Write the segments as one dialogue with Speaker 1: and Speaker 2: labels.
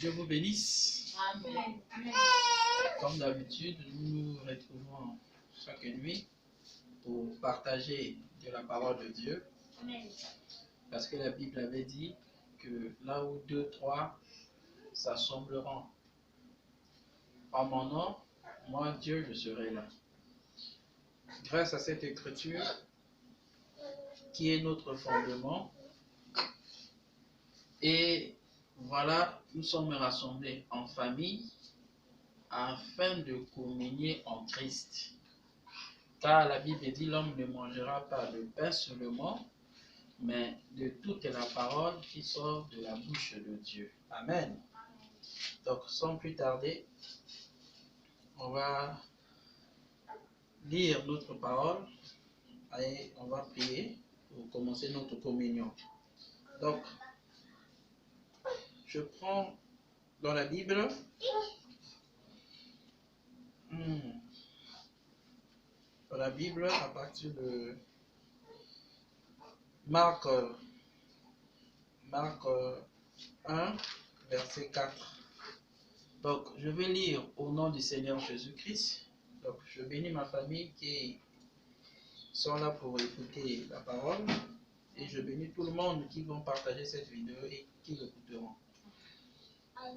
Speaker 1: Dieu vous bénisse.
Speaker 2: Amen.
Speaker 1: Comme d'habitude, nous nous retrouvons chaque nuit pour partager de la parole de Dieu.
Speaker 2: Amen.
Speaker 1: Parce que la Bible avait dit que là où 2, 3 s'assembleront en mon nom, moi Dieu, je serai là. Grâce à cette écriture qui est notre fondement, et voilà, nous sommes rassemblés en famille afin de communier en Christ. Car la Bible dit l'homme ne mangera pas de pain seulement, mais de toute la parole qui sort de la bouche de Dieu. Amen. Donc, sans plus tarder, on va lire notre parole et on va prier pour commencer notre communion. Donc, je prends dans la Bible à partir de Marc 1, verset 4. Donc, je vais lire au nom du Seigneur Jésus-Christ. Donc, je bénis ma famille qui sont là pour écouter la parole. Et je bénis tout le monde qui vont partager cette vidéo et qui l'écouteront.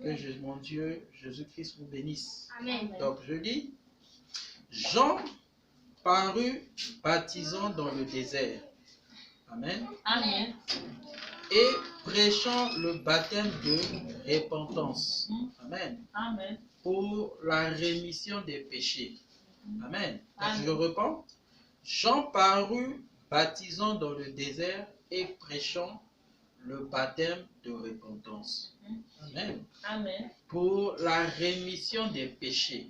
Speaker 1: Que mon Dieu, Jésus-Christ, vous bénisse.
Speaker 2: Amen.
Speaker 1: Donc, je lis. Jean parut baptisant dans le désert. Amen.
Speaker 2: Amen.
Speaker 1: Et prêchant le baptême de repentance. Amen.
Speaker 2: Amen.
Speaker 1: Pour la rémission des péchés. Amen.
Speaker 2: Amen.
Speaker 1: Je reprends. Jean parut baptisant dans le désert et prêchant le baptême de repentance. Amen.
Speaker 2: Amen.
Speaker 1: Pour la rémission des péchés.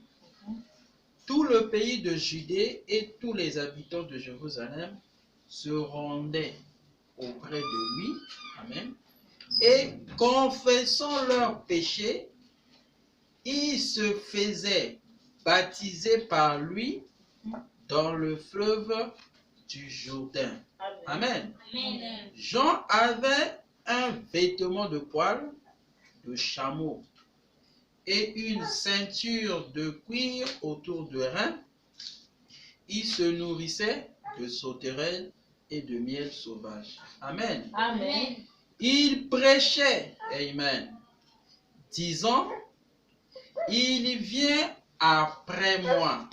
Speaker 1: Tout le pays de Judée et tous les habitants de Jérusalem se rendaient auprès de lui. Amen. Et confessant leurs péchés, ils se faisaient baptiser par lui dans le fleuve du Jourdain. Amen.
Speaker 2: Amen.
Speaker 1: Jean avait un vêtement de poil de chameau et une ceinture de cuir autour du rein. Il se nourrissait de sauterelles et de miel sauvage. Amen.
Speaker 2: Amen.
Speaker 1: Il prêchait, amen, disant, il vient après moi,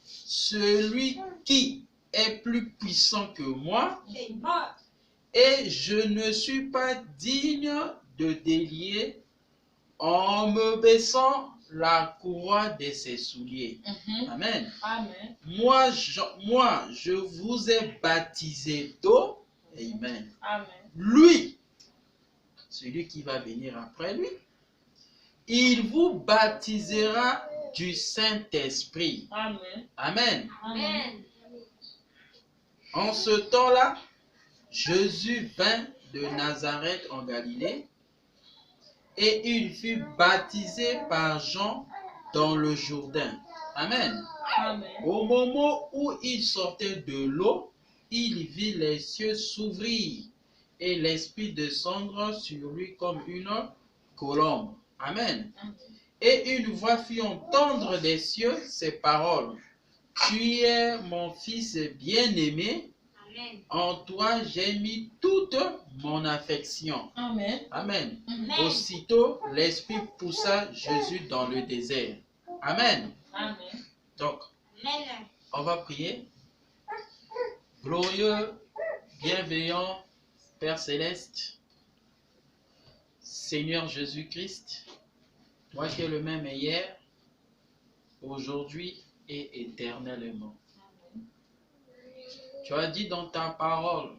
Speaker 1: celui qui est plus puissant que moi, et je ne suis pas digne de délier en me baissant la courroie de ses souliers. Amen.
Speaker 2: Amen.
Speaker 1: Moi, je vous ai baptisé d'eau. Amen.
Speaker 2: Amen.
Speaker 1: Lui, celui qui va venir après lui, il vous baptisera du Saint-Esprit.
Speaker 2: Amen.
Speaker 1: Amen.
Speaker 2: Amen.
Speaker 1: En ce temps-là, Jésus vint de Nazareth en Galilée et il fut baptisé par Jean dans le Jourdain. Amen.
Speaker 2: Amen.
Speaker 1: Au moment où il sortait de l'eau, il vit les cieux s'ouvrir et l'Esprit descendre sur lui comme une colombe. Amen. Et une voix fit entendre des cieux ces paroles. Tu es mon fils bien-aimé. En toi j'ai mis toute mon affection.
Speaker 2: Amen.
Speaker 1: Amen.
Speaker 2: Amen.
Speaker 1: Aussitôt, l'Esprit poussa Jésus dans le désert. Amen.
Speaker 2: Amen.
Speaker 1: Donc, on va prier. Glorieux, bienveillant, Père Céleste, Seigneur Jésus-Christ, toi qui es le même hier, aujourd'hui et éternellement. Tu as dit dans ta parole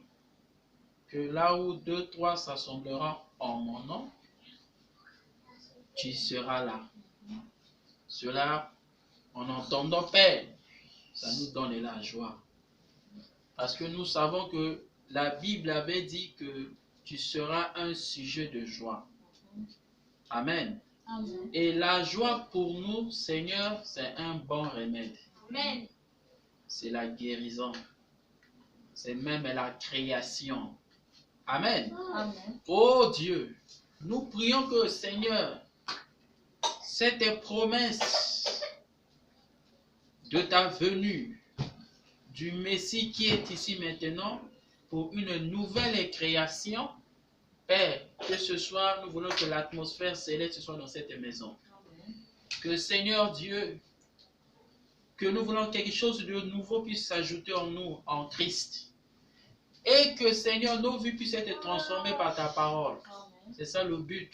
Speaker 1: que là où 2, 3 s'assembleront en mon nom, tu seras là. Cela, en entendant Père, ça nous donne la joie. Parce que nous savons que la Bible avait dit que tu seras un sujet de joie. Amen.
Speaker 2: Amen.
Speaker 1: Et la joie pour nous, Seigneur, c'est un bon remède.
Speaker 2: Amen.
Speaker 1: C'est la guérison. C'est même la création. Amen.
Speaker 2: Amen.
Speaker 1: Oh Dieu, nous prions que, Seigneur, cette promesse de ta venue, du Messie qui est ici maintenant, pour une nouvelle création, Père, que ce soir, nous voulons que l'atmosphère céleste soit dans cette maison. Que Seigneur Dieu, que nous voulons que quelque chose de nouveau puisse s'ajouter en nous, en Christ. Et que Seigneur, nos vies puissent être transformées par ta parole. C'est ça le but.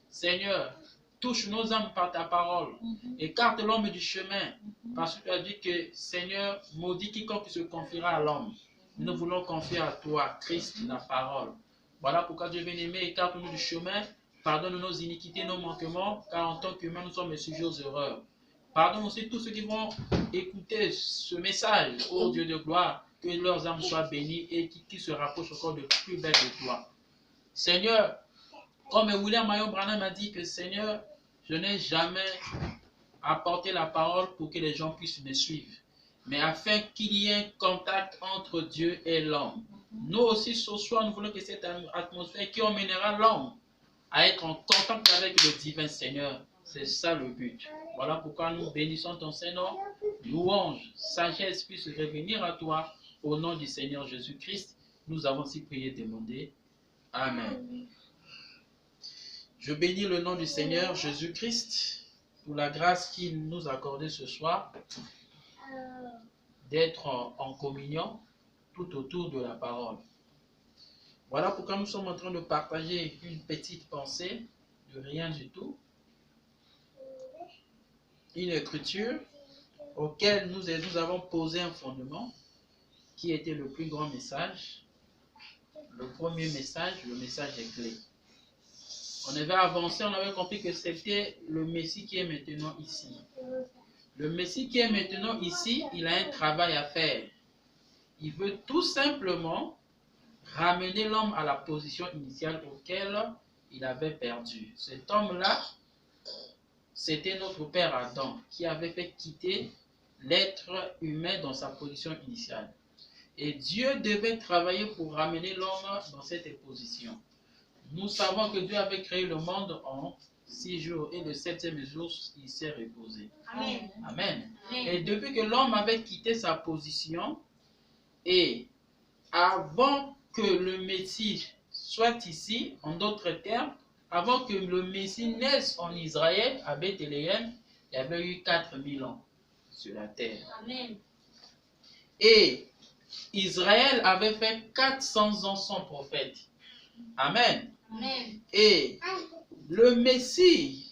Speaker 1: Seigneur, touche nos âmes par ta parole. Écarte l'homme du chemin. Parce que tu as dit que Seigneur, maudit quiconque se confiera à l'homme. Nous voulons confier à toi, Christ, la parole. Voilà pourquoi Dieu bien-aimé, écarte-nous du chemin. Pardonne nos iniquités, nos manquements, car en tant qu'humains, nous sommes sujets aux erreurs. Pardonne aussi tous ceux qui vont écouter ce message, ô Dieu de gloire, que leurs âmes soient bénies et qui se rapprochent encore de plus belle de toi. Seigneur, comme William Marion Branham a dit que Seigneur, je n'ai jamais apporté la parole pour que les gens puissent me suivre, mais afin qu'il y ait un contact entre Dieu et l'homme. Nous aussi, ce soir, nous voulons que cette atmosphère qui emmènera l'homme à être en contact avec le divin Seigneur. C'est ça le but. Voilà pourquoi nous bénissons ton Saint-Nom. Louange, sagesse puisse revenir à toi. Au nom du Seigneur Jésus-Christ, nous avons si prié et demandé. Amen. Je bénis le nom du Seigneur Jésus-Christ pour la grâce qu'il nous a accordée ce soir d'être en communion tout autour de la parole. Voilà pourquoi nous sommes en train de partager une petite pensée de rien du tout, une écriture auquel nous avons posé un fondement qui était le plus grand message. Le premier message, le message est clé. On avait avancé, on avait compris que c'était le Messie qui est maintenant ici. Le Messie qui est maintenant ici, il a un travail à faire. Il veut tout simplement ramener l'homme à la position initiale auquel il avait perdu. Cet homme-là, c'était notre père Adam qui avait fait quitter l'être humain dans sa position initiale. Et Dieu devait travailler pour ramener l'homme dans cette position. Nous savons que Dieu avait créé le monde en 6 jours et le 7e jour, il s'est reposé.
Speaker 2: Amen.
Speaker 1: Amen.
Speaker 2: Amen.
Speaker 1: Et depuis que l'homme avait quitté sa position, et avant que le Messie soit ici, en d'autres termes, avant que le Messie naisse en Israël, à Bethléem, il y avait eu 4000 ans sur la terre.
Speaker 2: Amen.
Speaker 1: Et Israël avait fait 400 ans sans prophète. Amen.
Speaker 2: Amen.
Speaker 1: Et le Messie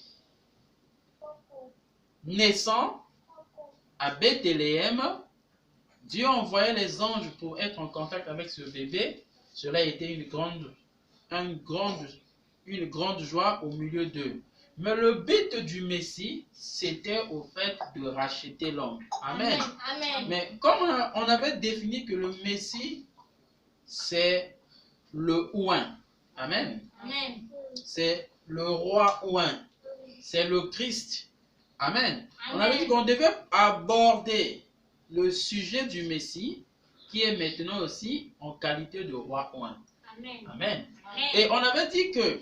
Speaker 1: naissant à Bethléem, Dieu envoyait les anges pour être en contact avec ce bébé. Cela a été une grande joie au milieu d'eux. Mais le but du Messie, c'était au fait de racheter l'homme. Amen.
Speaker 2: Amen.
Speaker 1: Mais comme on avait défini que le Messie, c'est le oint. Amen.
Speaker 2: Amen.
Speaker 1: C'est le roi oint. C'est le Christ. Amen. On
Speaker 2: Amen.
Speaker 1: avait dit qu'on devait aborder le sujet du Messie qui est maintenant aussi en qualité de roi oint.
Speaker 2: Amen.
Speaker 1: Amen.
Speaker 2: Amen.
Speaker 1: Et on avait dit que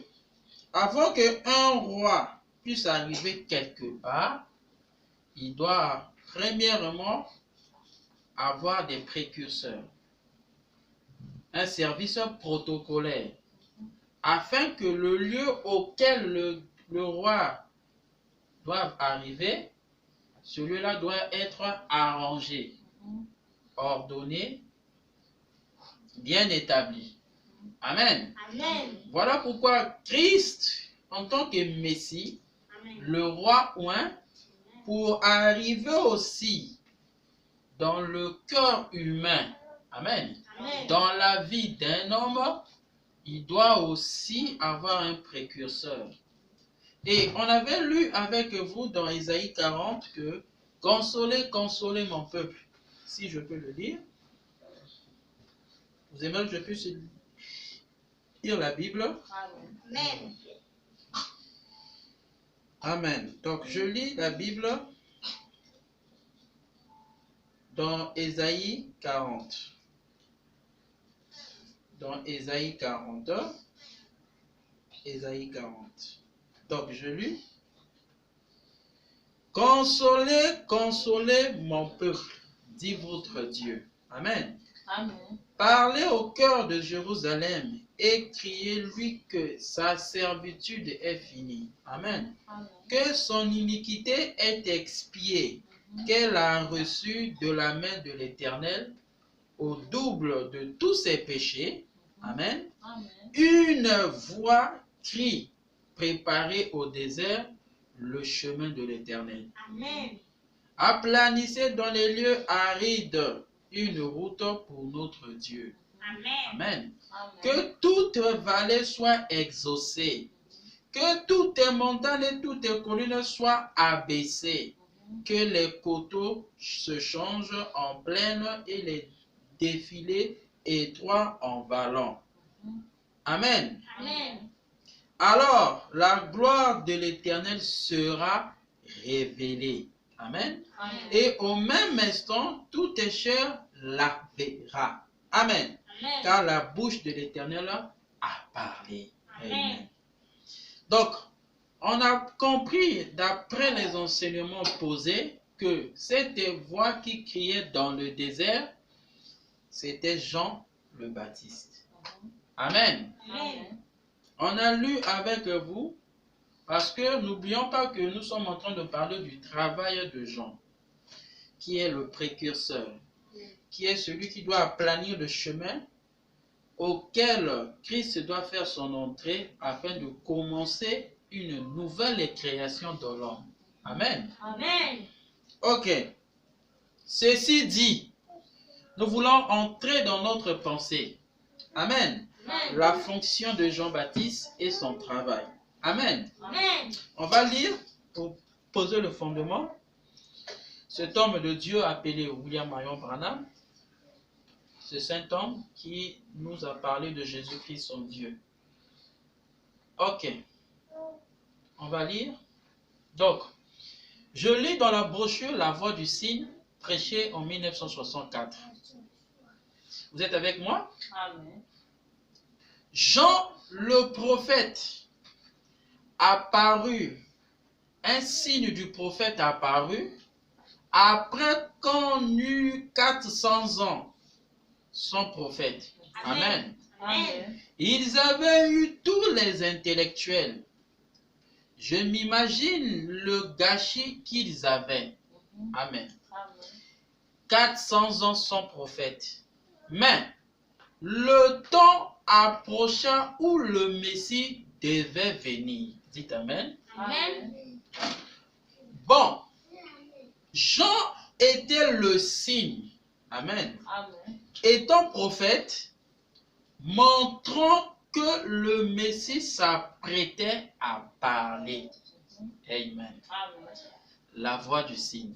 Speaker 1: avant qu'un roi puisse arriver quelque part, il doit premièrement avoir des précurseurs, un service protocolaire, afin que le lieu auquel le roi doit arriver, ce lieu-là doit être arrangé, ordonné, bien établi. Amen.
Speaker 2: Amen.
Speaker 1: Voilà pourquoi Christ, en tant que Messie,
Speaker 2: Amen.
Speaker 1: le roi oint, pour arriver aussi dans le cœur humain, amen,
Speaker 2: Amen.
Speaker 1: dans la vie d'un homme, il doit aussi avoir un précurseur. Et on avait lu avec vous dans Ésaïe 40 que « Consolez, consolez mon peuple ». Si je peux le lire. Vous aimez que je puisse lire la Bible?
Speaker 2: Amen.
Speaker 1: Amen. Donc je lis la Bible dans Ésaïe 40. Dans Ésaïe 40. Ésaïe 40. Donc je lis. Consolez, consolez mon peuple, dit votre Dieu. Amen.
Speaker 2: Amen.
Speaker 1: Parlez au cœur de Jérusalem et criez-lui que sa servitude est finie. Amen.
Speaker 2: Amen.
Speaker 1: Que son iniquité est expiée, qu'elle a reçu de la main de l'Éternel au double de tous ses péchés. Amen.
Speaker 2: Amen.
Speaker 1: Une voix crie, préparez au désert le chemin de l'Éternel.
Speaker 2: Amen.
Speaker 1: Aplanissez dans les lieux arides une route pour notre Dieu.
Speaker 2: Amen.
Speaker 1: Amen.
Speaker 2: Amen.
Speaker 1: Que toute vallée soit exaucée, que toutes les montagnes et toutes les collines soient abaissées, que les coteaux se changent en plaine et les défilés étroits en vallons. Amen.
Speaker 2: Amen.
Speaker 1: Alors la gloire de l'Éternel sera révélée. Amen.
Speaker 2: Amen.
Speaker 1: Et au même instant, toute chair la verra. Amen.
Speaker 2: Amen.
Speaker 1: Car la bouche de l'Éternel a parlé.
Speaker 2: Amen.
Speaker 1: Amen. Donc, on a compris d'après les enseignements posés que cette voix qui criait dans le désert, c'était Jean le Baptiste. Amen.
Speaker 2: Amen.
Speaker 1: On a lu avec vous, parce que n'oublions pas que nous sommes en train de parler du travail de Jean, qui est le précurseur, qui est celui qui doit aplanir le chemin auquel Christ doit faire son entrée afin de commencer une nouvelle création de l'homme. Amen.
Speaker 2: Amen.
Speaker 1: Ok. Ceci dit, nous voulons entrer dans notre pensée. Amen.
Speaker 2: Amen.
Speaker 1: La fonction de Jean-Baptiste et son travail. Amen.
Speaker 2: Amen.
Speaker 1: On va lire pour poser le fondement. Cet homme de Dieu appelé William Marion Branham, ce saint homme qui nous a parlé de Jésus-Christ, son Dieu. Ok. On va lire. Donc, je lis dans la brochure La Voix du Cygne, prêchée en 1964. Vous êtes avec moi?
Speaker 2: Amen.
Speaker 1: Jean le prophète apparut, un signe du prophète apparut après qu'on eut 400 ans son prophète. Amen.
Speaker 2: Amen.
Speaker 1: Ils avaient eu tous les intellectuels. Je m'imagine le gâchis qu'ils avaient. Amen.
Speaker 2: Amen.
Speaker 1: 400 ans sans prophète. Mais le temps approcha où le Messie devait venir. Dites Amen.
Speaker 2: Amen.
Speaker 1: Bon, Jean était le signe. Amen.
Speaker 2: Amen.
Speaker 1: Étant prophète, montrant que le Messie s'apprêtait à parler. Amen.
Speaker 2: Amen.
Speaker 1: La voix du signe.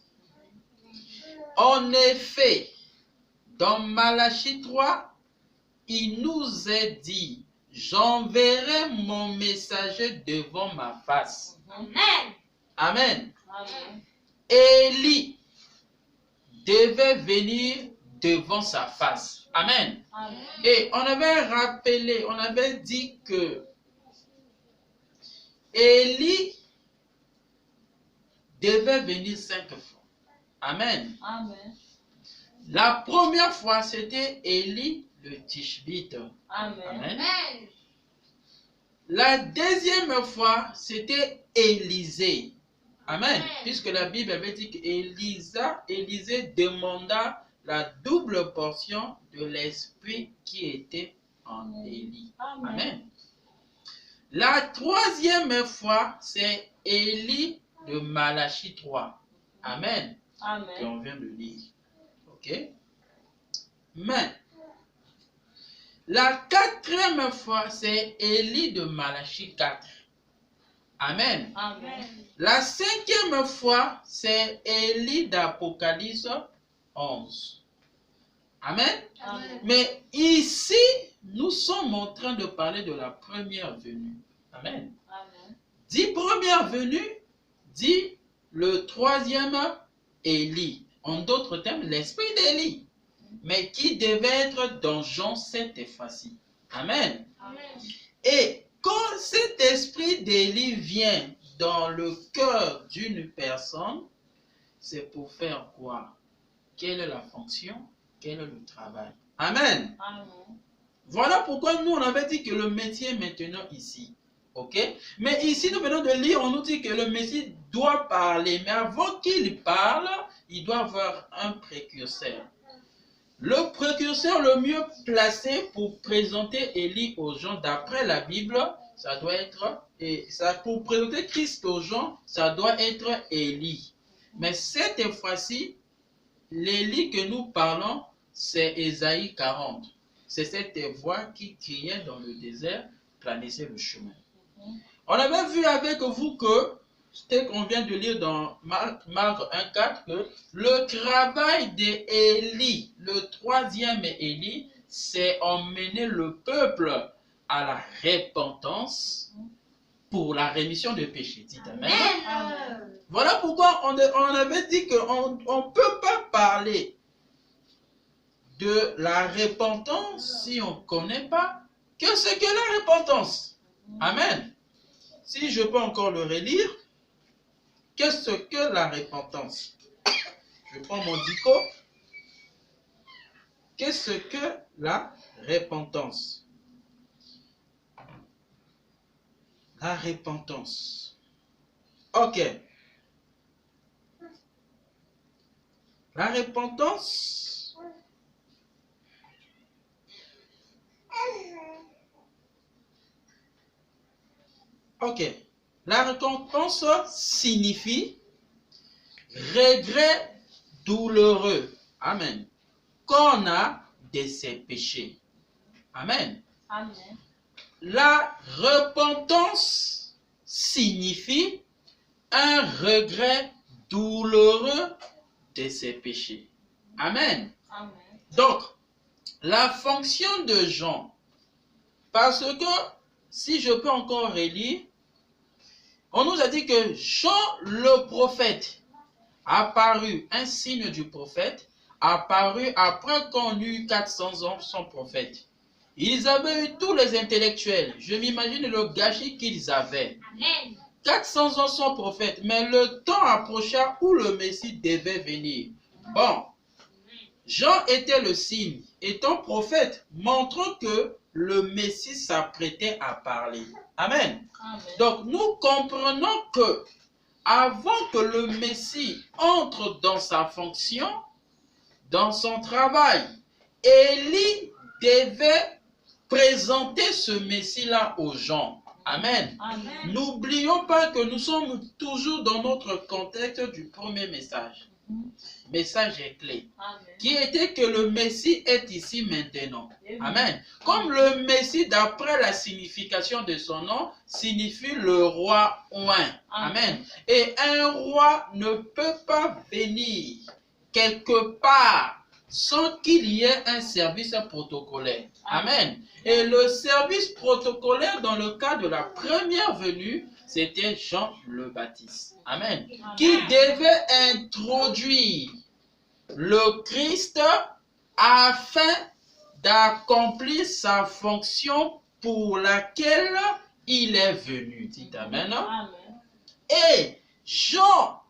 Speaker 1: En effet, dans Malachie 3, il nous est dit, j'enverrai mon messager devant ma face.
Speaker 2: Amen.
Speaker 1: Amen.
Speaker 2: Amen.
Speaker 1: Élie devait venir devant sa face. Amen.
Speaker 2: Amen.
Speaker 1: Et on avait rappelé, on avait dit que Élie devait venir 5 fois. Amen.
Speaker 2: Amen.
Speaker 1: La première fois, c'était Élie le Tishbite.
Speaker 2: Amen.
Speaker 1: Amen. La deuxième fois, c'était Élisée. Amen. Puisque la Bible avait dit qu'Élisée demanda la double portion de l'esprit qui était en Élie. Amen. La troisième fois, c'est Élie de Malachie 3. Amen. Que
Speaker 2: Amen.
Speaker 1: on vient de lire. Ok? Mais la quatrième fois, c'est Élie de Malachie 4. Amen.
Speaker 2: Amen.
Speaker 1: La cinquième fois, c'est Élie d'Apocalypse 11. Amen.
Speaker 2: Amen.
Speaker 1: Mais ici, nous sommes en train de parler de la première venue. Amen.
Speaker 2: Amen.
Speaker 1: Dit première venue, dit le troisième Élie. En d'autres termes, l'esprit d'Élie. Mais qui devait être dans Jean cette fois-ci. Amen.
Speaker 2: Amen.
Speaker 1: Et quand cet esprit d'Élie vient dans le cœur d'une personne, c'est pour faire quoi? Quelle est la fonction? Quel est le travail? Amen.
Speaker 2: Amen.
Speaker 1: Voilà pourquoi nous, on avait dit que le Messie est maintenant ici. Ok? Mais ici, nous venons de lire, on nous dit que le Messie doit parler. Mais avant qu'il parle, il doit avoir un précurseur. Le précurseur le mieux placé pour présenter Élie aux gens, d'après la Bible, ça doit être, pour présenter Christ aux gens, ça doit être Élie. Mais cette fois-ci, l'Élie que nous parlons, c'est Ésaïe 40. C'est cette voix qui criait dans le désert, planissait le chemin. On avait vu avec vous que, ce qu'on vient de lire dans Marc 1,4, que le travail d'Élie, le troisième Élie, c'est emmener le peuple à la repentance pour la rémission des péchés. Dites Amen.
Speaker 2: Amen.
Speaker 1: Voilà pourquoi on avait dit qu'on ne peut pas parler de la repentance si on ne connaît pas que c'est que la repentance. Amen. Si je peux encore le relire, qu'est-ce que la repentance? Je prends mon dico. Qu'est-ce que la repentance? La repentance. Ok. La repentance. Ok. La repentance signifie regret douloureux. Amen. Qu'on a de ses péchés. Amen.
Speaker 2: Amen.
Speaker 1: La repentance signifie un regret douloureux de ses péchés. Amen.
Speaker 2: Amen.
Speaker 1: Donc, la fonction de Jean, parce que si je peux encore relire, on nous a dit que Jean le prophète apparu, un signe du prophète, apparu après qu'on eut 400 ans son prophète. Ils avaient eu tous les intellectuels. Je m'imagine le gâchis qu'ils avaient.
Speaker 2: Amen.
Speaker 1: 400 ans sans prophète, mais le temps approcha où le Messie devait venir. Bon, Jean était le signe, étant prophète, montrant que le Messie s'apprêtait à parler. Amen.
Speaker 2: Amen.
Speaker 1: Donc nous comprenons que avant que le Messie entre dans sa fonction, dans son travail, Élie devait présenter ce Messie-là aux gens. Amen.
Speaker 2: Amen.
Speaker 1: N'oublions pas que nous sommes toujours dans notre contexte du premier message. Message est clé.
Speaker 2: Amen.
Speaker 1: Qui était que le Messie est ici maintenant.
Speaker 2: Amen.
Speaker 1: Amen. Comme le Messie, d'après la signification de son nom, signifie le roi oint. Amen. Et un roi ne peut pas venir quelque part sans qu'il y ait un service protocolaire. Amen. Et le service protocolaire dans le cas de la première venue, c'était Jean le Baptiste. Amen. Qui devait introduire le Christ afin d'accomplir sa fonction pour laquelle il est venu. Dites Amen.
Speaker 2: Amen.
Speaker 1: Et Jean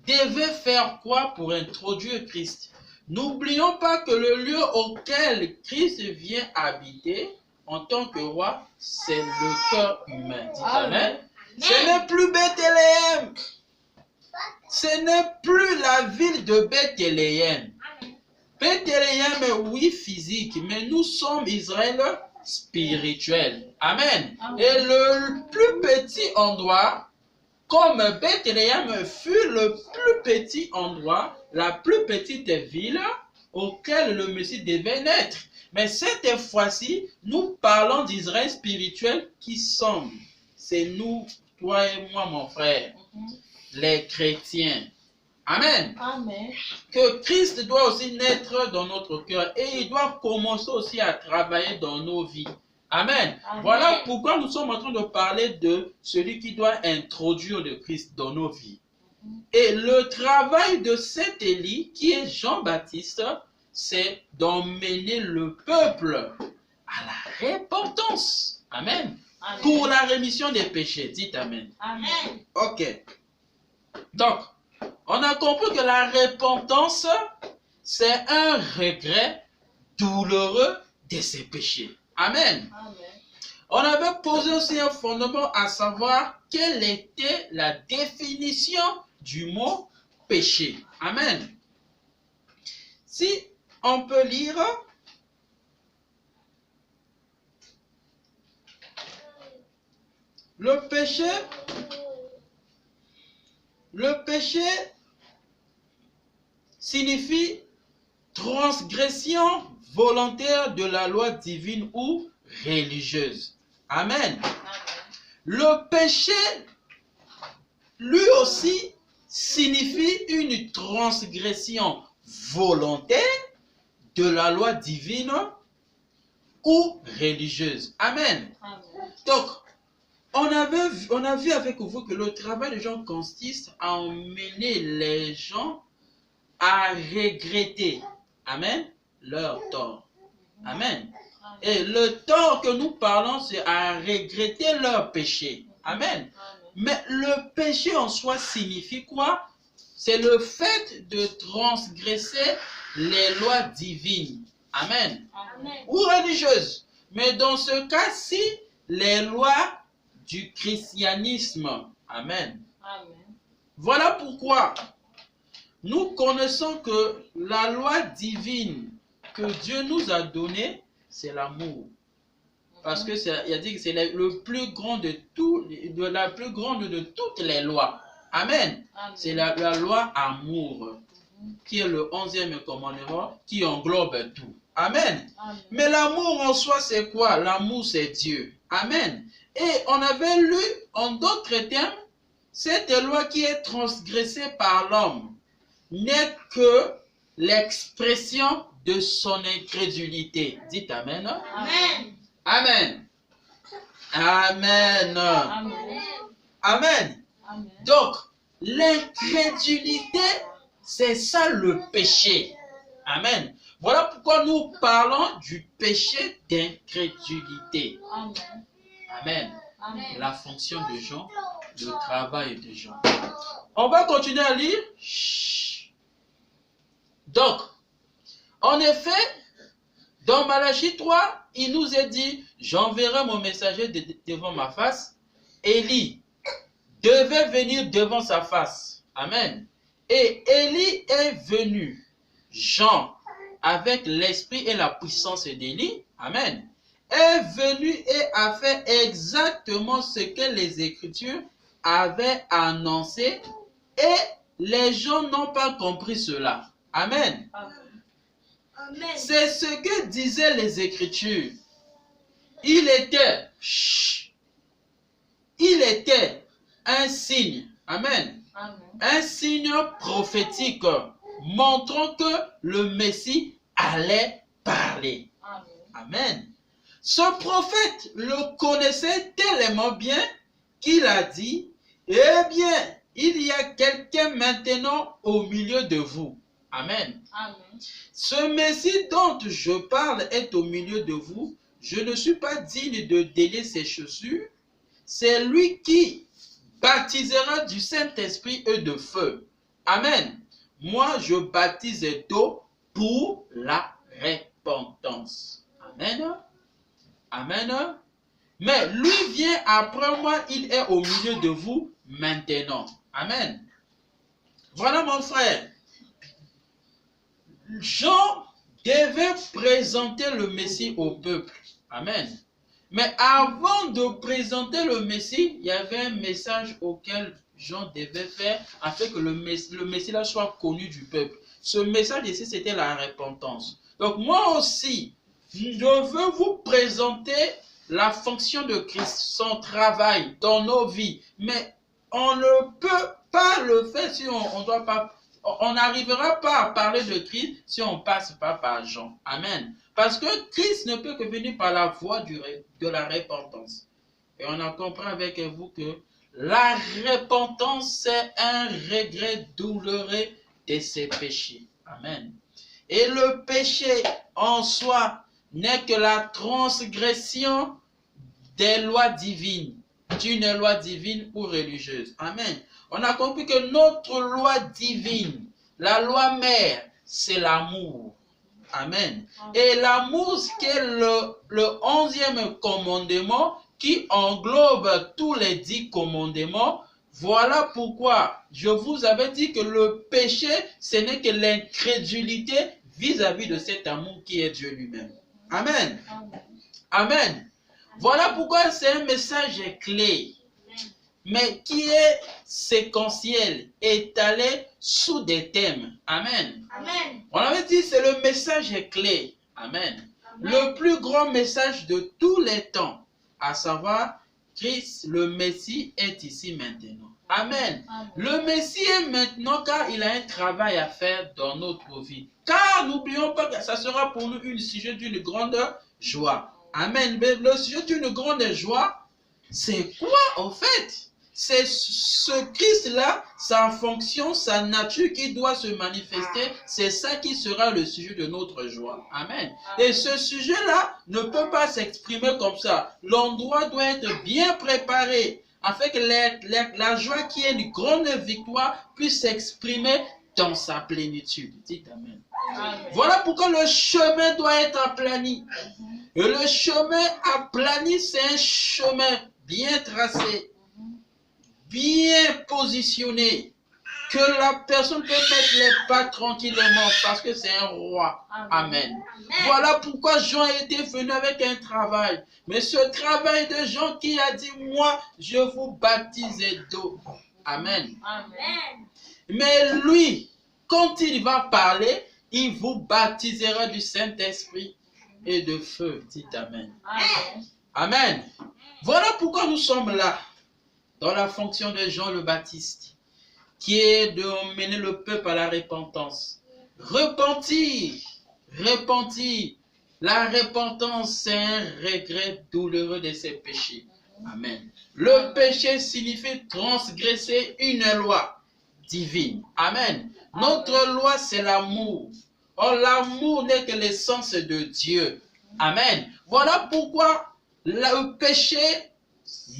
Speaker 1: devait faire quoi pour introduire Christ? N'oublions pas que le lieu auquel Christ vient habiter en tant que roi, c'est le cœur humain. Dites Amen. Ce n'est plus Bethléem. Ce n'est plus la ville de Bethléem. Bethléem, oui, physique, mais nous sommes Israël spirituel. Amen. Et le plus petit endroit, comme Bethléem fut le plus petit endroit, la plus petite ville auquel le Messie devait naître. Mais cette fois-ci, nous parlons d'Israël spirituel qui sommes. C'est nous, toi et moi, mon frère, les chrétiens. Amen.
Speaker 2: Amen.
Speaker 1: Que Christ doit aussi naître dans notre cœur et il doit commencer aussi à travailler dans nos vies. Amen.
Speaker 2: Amen.
Speaker 1: Voilà pourquoi nous sommes en train de parler de celui qui doit introduire le Christ dans nos vies. Et le travail de cet Élie, qui est Jean-Baptiste, c'est d'emmener le peuple à la repentance. Amen.
Speaker 2: Amen.
Speaker 1: pour la rémission des péchés. Dites Amen.
Speaker 2: Amen.
Speaker 1: Ok. Donc, on a compris que la repentance, c'est un regret douloureux de ses péchés. Amen.
Speaker 2: Amen.
Speaker 1: On avait posé aussi un fondement à savoir quelle était la définition du mot péché. Amen. Si on peut lire le péché signifie transgression volontaire de la loi divine ou religieuse. Amen.
Speaker 2: Amen.
Speaker 1: Le péché, lui aussi, signifie une transgression volontaire de la loi divine ou religieuse. Amen.
Speaker 2: Amen.
Speaker 1: Donc, on a vu avec vous que le travail des gens consiste à emmener les gens à regretter, amen, leur tort. Amen. Et le tort que nous parlons, c'est à regretter leur péché. Amen. Mais le péché en soi signifie quoi? C'est le fait de transgresser les lois divines. Amen.
Speaker 2: Amen.
Speaker 1: Ou religieuses. Mais dans ce cas-ci, les lois du christianisme. Amen.
Speaker 2: Amen.
Speaker 1: Voilà pourquoi nous connaissons que la loi divine que Dieu nous a donnée, c'est l'amour. Parce que il a dit que c'est le plus grand de la plus grande de toutes les lois. Amen.
Speaker 2: Amen.
Speaker 1: C'est la loi amour, qui est le 11e commandement, qui englobe tout. Amen.
Speaker 2: Amen.
Speaker 1: Mais l'amour en soi, c'est quoi? L'amour, c'est Dieu. Amen. Et on avait lu, en d'autres termes, cette loi qui est transgressée par l'homme n'est que l'expression de son incrédulité. Dites Amen.
Speaker 2: Amen.
Speaker 1: Amen. Amen.
Speaker 2: Amen.
Speaker 1: Amen.
Speaker 2: Amen.
Speaker 1: Donc, l'incrédulité, c'est ça le péché. Amen. Voilà pourquoi nous parlons du péché d'incrédulité.
Speaker 2: Amen.
Speaker 1: Amen.
Speaker 2: Amen.
Speaker 1: La fonction de Jean, le travail de Jean. On va continuer à lire. Chut. Donc, en effet, dans Malachie 3, il nous est dit, j'enverrai mon messager devant ma face. Élie devait venir devant sa face. Amen. Et Élie est venu. Jean, avec l'esprit et la puissance d'Élie, amen, est venu et a fait exactement ce que les Écritures avaient annoncé et les gens n'ont pas compris cela. Amen.
Speaker 2: Amen.
Speaker 1: C'est ce que disaient les Écritures. Il était un signe. Amen.
Speaker 2: Amen.
Speaker 1: Un signe prophétique montrant que le Messie allait parler.
Speaker 2: Amen.
Speaker 1: Amen. Ce prophète le connaissait tellement bien qu'il a dit, eh bien, il y a quelqu'un maintenant au milieu de vous. Amen.
Speaker 2: Amen.
Speaker 1: Ce Messie dont je parle est au milieu de vous. Je ne suis pas digne de délier ses chaussures. C'est lui qui baptisera du Saint-Esprit et de feu. Amen. Moi, je baptise d'eau pour la repentance. Amen. Amen. Mais lui vient après moi, il est au milieu de vous maintenant. Amen. Voilà mon frère. Jean devait présenter le Messie au peuple. Amen. Mais avant de présenter le Messie, il y avait un message auquel Jean devait faire afin que le Messie là soit connu du peuple. Ce message ici, c'était la repentance. Donc moi aussi, je veux vous présenter la fonction de Christ, son travail dans nos vies. Mais on ne peut pas le faire si on doit pas. On n'arrivera pas à parler de Christ si on ne passe pas par Jean. Amen. Parce que Christ ne peut que venir par la voie de la repentance. Et on a compris avec vous que la repentance, c'est un regret douloureux de ses péchés. Amen. Et le péché en soi n'est que la transgression des lois divines, d'une loi divine ou religieuse. Amen. On a compris que notre loi divine, la loi mère, c'est l'amour. Amen. Et l'amour, qui est le 11e commandement, qui englobe tous les 10 commandements. Voilà pourquoi je vous avais dit que le péché, ce n'est que l'incrédulité vis-à-vis de cet amour qui est Dieu lui-même. Amen. Amen. Voilà pourquoi c'est un message clé, mais qui est séquentiel, étalé sous des thèmes. Amen.
Speaker 2: Amen.
Speaker 1: On avait dit c'est le message clé. Amen. Le plus grand message de tous les temps, à savoir Christ, le Messie, est ici maintenant. Amen. Le Messie est maintenant car il a un travail à faire dans notre vie. Car n'oublions pas que ça sera pour nous un sujet d'une grande joie. Amen. Mais le sujet d'une grande joie, c'est quoi en fait? C'est ce Christ-là, sa fonction, sa nature qui doit se manifester. C'est ça qui sera le sujet de notre joie. Amen. Et ce sujet-là ne peut pas s'exprimer comme ça. L'endroit doit être bien préparé afin que la joie qui est une grande victoire puisse s'exprimer dans sa plénitude. Dites Amen.
Speaker 2: Amen.
Speaker 1: Voilà pourquoi le chemin doit être aplani. Et le chemin aplani, c'est un chemin bien tracé, bien positionné, que la personne peut mettre les pas tranquillement parce que c'est un roi. Amen. Voilà pourquoi Jean était venu avec un travail. Mais ce travail de Jean qui a dit, moi, je vous baptise d'eau. Amen.
Speaker 2: Amen.
Speaker 1: Mais lui, quand il va parler, il vous baptisera du Saint-Esprit et de feu. Dites Amen.
Speaker 2: Amen.
Speaker 1: Amen. Voilà pourquoi nous sommes là, dans la fonction de Jean le Baptiste, qui est de mener le peuple à la repentance. Repentir, repentir. La repentance, c'est un regret douloureux de ses péchés. Amen. Le péché signifie transgresser une loi divine. Amen. Notre loi, c'est l'amour. Or, l'amour n'est que l'essence de Dieu. Amen. Voilà pourquoi le péché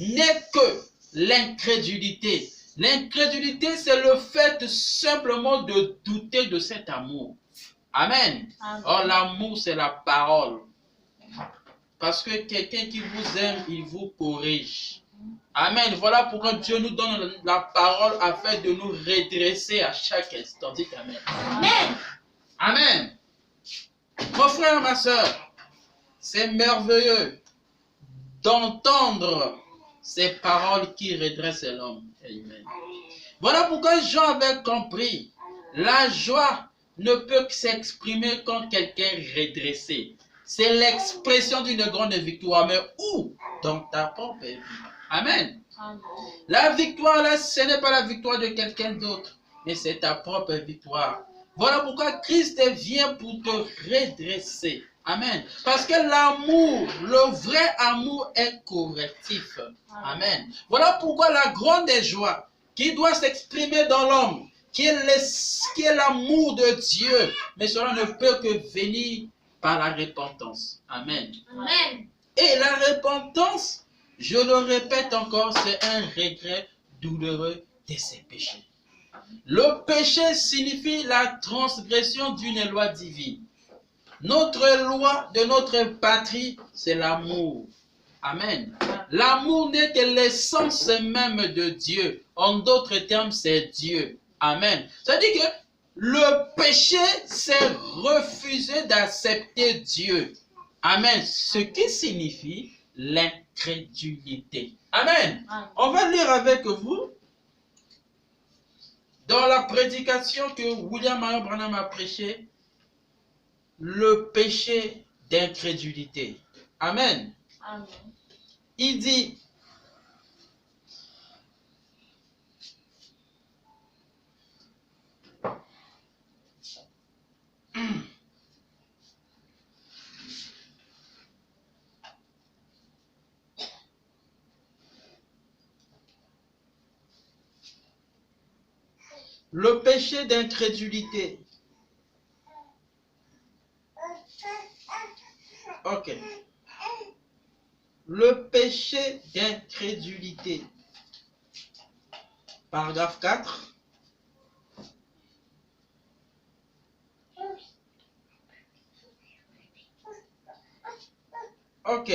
Speaker 1: n'est que l'incrédulité. L'incrédulité, c'est le fait simplement de douter de cet amour. Amen. Or, l'amour, c'est la parole. Parce que quelqu'un qui vous aime, il vous corrige. Amen. Voilà pourquoi Dieu nous donne la parole afin de nous redresser à chaque instant. Dites Amen.
Speaker 2: Amen.
Speaker 1: Amen. Mon frère, ma soeur, c'est merveilleux d'entendre ces paroles qui redressent l'homme. Amen. Voilà pourquoi Jean avait compris. La joie ne peut que s'exprimer quand quelqu'un est redressé. C'est l'expression d'une grande victoire. Mais où? Dans ta propre vie. Amen.
Speaker 2: Amen.
Speaker 1: La victoire là, ce n'est pas la victoire de quelqu'un d'autre, mais c'est ta propre victoire. Voilà pourquoi Christ vient pour te redresser. Amen. Parce que l'amour, le vrai amour est correctif. Amen. Voilà pourquoi la grande joie qui doit s'exprimer dans l'homme, qui est l'amour de Dieu, mais cela ne peut que venir par la repentance. Amen.
Speaker 2: Amen.
Speaker 1: Et la repentance, je le répète encore, c'est un regret douloureux de ses péchés. Le péché signifie la transgression d'une loi divine. Notre loi de notre patrie, c'est l'amour. Amen. L'amour n'est que l'essence même de Dieu. En d'autres termes, c'est Dieu. Amen. C'est-à-dire que le péché, c'est refuser d'accepter Dieu. Amen. Ce qui signifie l'incrédulité. Amen. On va lire avec vous dans la prédication que William Marion Branham a prêché, le péché d'incrédulité. Amen.
Speaker 2: Amen.
Speaker 1: Il dit, le péché d'incrédulité. Ok. le péché d'incrédulité. Paragraphe 4. Ok.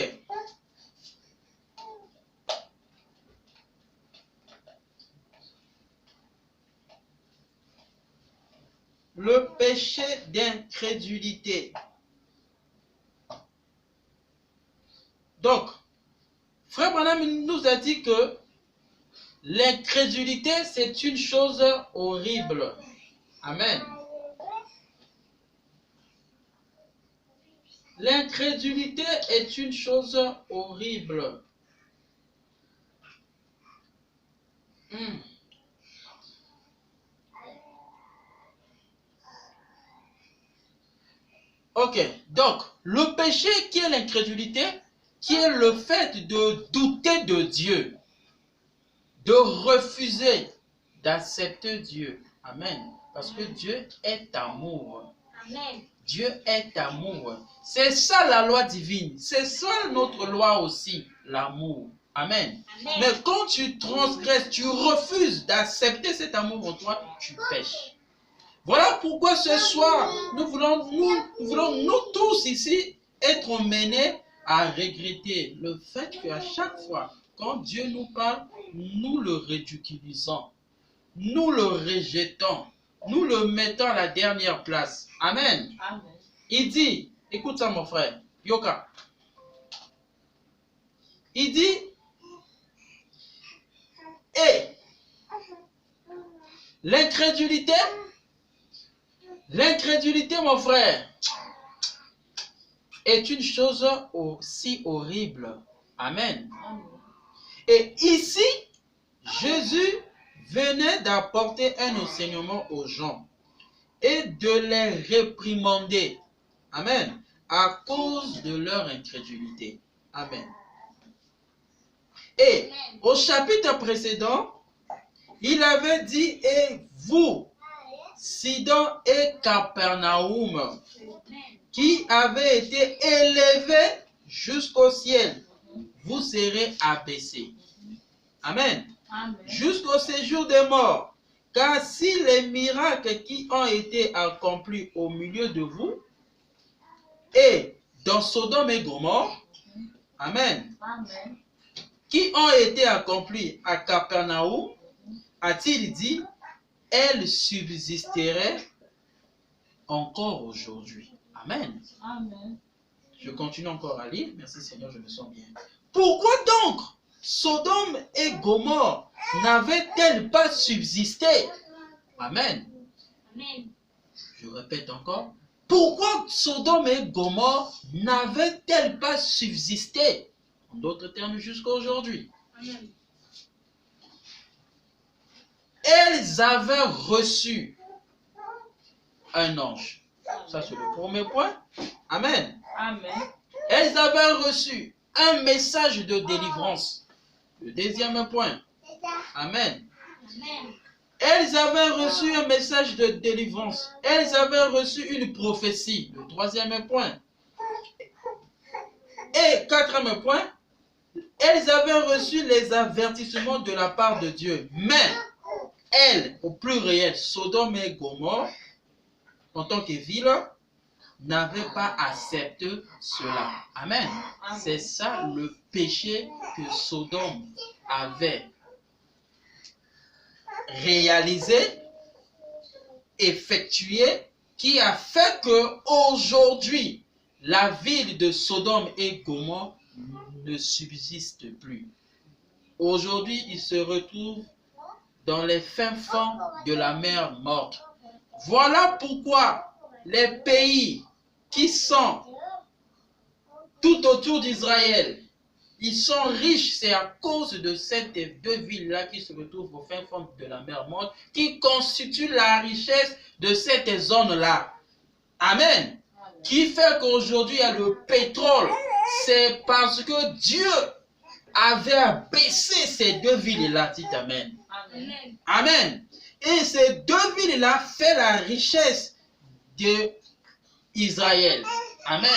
Speaker 1: Le péché d'incrédulité. Donc, Frère Branham nous a dit que l'incrédulité, c'est une chose horrible. Amen. L'incrédulité est une chose horrible. Ok, donc le péché qui est l'incrédulité, qui est le fait de douter de Dieu, de refuser d'accepter Dieu. Amen. Parce que Dieu est amour.
Speaker 2: Amen.
Speaker 1: Dieu est amour. C'est ça la loi divine. C'est ça notre loi aussi, l'amour. Amen.
Speaker 2: Amen.
Speaker 1: Mais quand tu transgresses, tu refuses d'accepter cet amour en toi, tu pêches. Voilà pourquoi ce soir, nous voulons nous tous ici être menés à regretter le fait qu'à chaque fois, quand Dieu nous parle, nous le ridiculisons, nous le rejetons, nous le mettons à la dernière place. Amen.
Speaker 2: Amen.
Speaker 1: Il dit, écoute ça mon frère, Yoka. Il dit, et l'incrédulité, mon frère, est une chose aussi horrible. Amen.
Speaker 2: Amen.
Speaker 1: Et ici, Jésus venait d'apporter un enseignement aux gens et de les réprimander. Amen. À cause de leur incrédulité. Amen. Et au chapitre précédent, il avait dit, et vous, Sidon et Capernaum, qui avez été élevés jusqu'au ciel, vous serez abaissés. Amen.
Speaker 2: Amen.
Speaker 1: Jusqu'au séjour des morts. Car si les miracles qui ont été accomplis au milieu de vous et dans Sodome et Gomorrhe, Amen,
Speaker 2: Amen.
Speaker 1: qui ont été accomplis à Capernaum, a-t-il dit, elles subsisteraient encore aujourd'hui. Amen.
Speaker 2: Amen.
Speaker 1: Je continue encore à lire. Merci Seigneur, je me sens bien. Pourquoi donc Sodome et Gomorrhe n'avaient-elles pas subsisté? Amen.
Speaker 2: Amen.
Speaker 1: Je répète encore. Pourquoi Sodome et Gomorrhe n'avaient-elles pas subsisté? En d'autres termes, jusqu'à aujourd'hui.
Speaker 2: Amen.
Speaker 1: Elles avaient reçu un ange. Ça, c'est le premier point. Amen.
Speaker 2: Amen.
Speaker 1: Elles avaient reçu un message de délivrance. Le deuxième point. Amen.
Speaker 2: Amen.
Speaker 1: Elles avaient reçu un message de délivrance. Elles avaient reçu une prophétie. Le troisième point. Et quatrième point. Elles avaient reçu les avertissements de la part de Dieu. Mais elles, au pluriel, Sodome et Gomorrhe, en tant que ville, n'avaient pas accepté cela. Amen. C'est ça le péché que Sodome avait réalisé, effectué, qui a fait que aujourd'hui la ville de Sodome et Gomorrhe ne subsiste plus. Aujourd'hui, il se retrouve dans les fins fonds de la mer morte. Voilà pourquoi les pays qui sont tout autour d'Israël, ils sont riches, c'est à cause de ces deux villes-là qui se retrouvent au fin fond de la mer morte, qui constituent la richesse de cette zone-là. Amen. Qui fait qu'aujourd'hui il y a le pétrole. C'est parce que Dieu avait abaissé ces deux villes-là. Dites Amen.
Speaker 2: Amen.
Speaker 1: Amen. Et ces deux villes-là font la richesse d'Israël. Amen.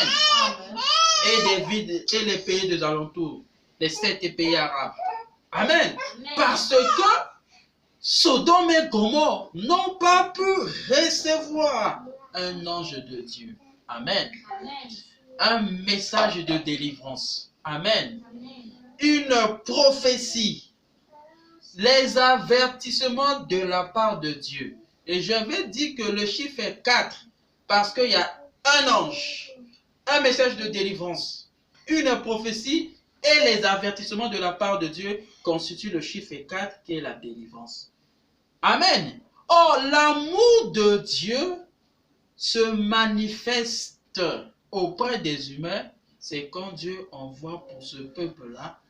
Speaker 2: Amen.
Speaker 1: et des villes et les pays des alentours, les 7 pays arabes. Amen.
Speaker 2: Amen.
Speaker 1: Parce que Sodome et Gomorrhe n'ont pas pu recevoir un ange de Dieu. Amen.
Speaker 2: Amen.
Speaker 1: Un message de délivrance. Amen.
Speaker 2: Amen.
Speaker 1: Une prophétie. Les avertissements de la part de Dieu. Et je vais dire que le chiffre est 4 parce qu'il y a un ange, un message de délivrance, une prophétie et les avertissements de la part de Dieu constituent le chiffre 4 qui est la délivrance. Amen. Or, l'amour de Dieu se manifeste auprès des humains, c'est quand Dieu envoie pour ce peuple-là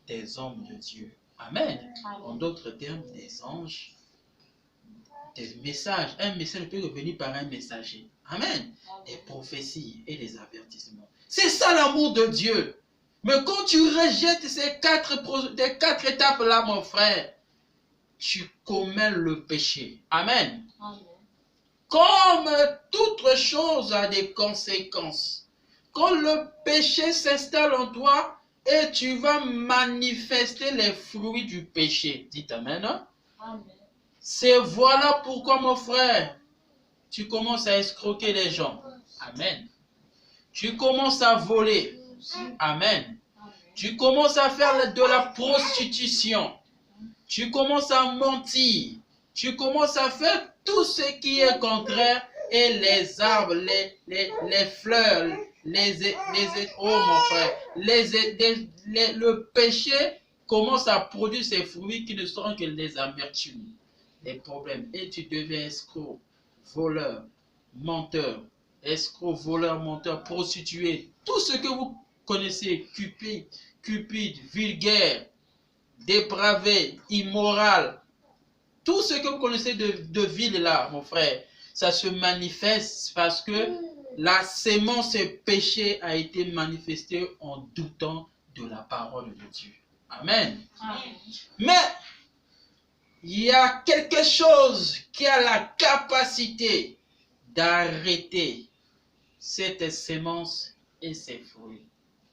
Speaker 1: des hommes de Dieu. Amen. En d'autres termes, des anges, des messages. Un message peut revenir par un messager. Amen. Des prophéties et des avertissements. C'est ça l'amour de Dieu. Mais quand tu rejettes ces 4 étapes-là, mon frère, tu commets le péché. Amen.
Speaker 2: Amen.
Speaker 1: Comme toute chose a des conséquences. Quand le péché s'installe en toi et tu vas manifester les fruits du péché. Dites Amen. Hein?
Speaker 2: Amen.
Speaker 1: C'est voilà pourquoi, mon frère, tu commences à escroquer les gens. Amen. Tu commences à voler. Amen. Tu commences à faire de la prostitution. Tu commences à mentir. Tu commences à faire tout ce qui est contraire et les arbres, les fleurs, oh mon frère, le péché commence à produire ces fruits qui ne sont que les amertumes, les problèmes. Et tu deviens escroc, voleur, menteur, escroc, voleur, menteur, prostitué, tout ce que vous connaissez, cupide, vulgaire, dépravé, immoral, tout ce que vous connaissez de ville là, mon frère, ça se manifeste parce que la sémence péché a été manifestée en doutant de la parole de Dieu. Amen.
Speaker 2: Amen.
Speaker 1: Mais il y a quelque chose qui a la capacité d'arrêter cette sémence et ses fruits.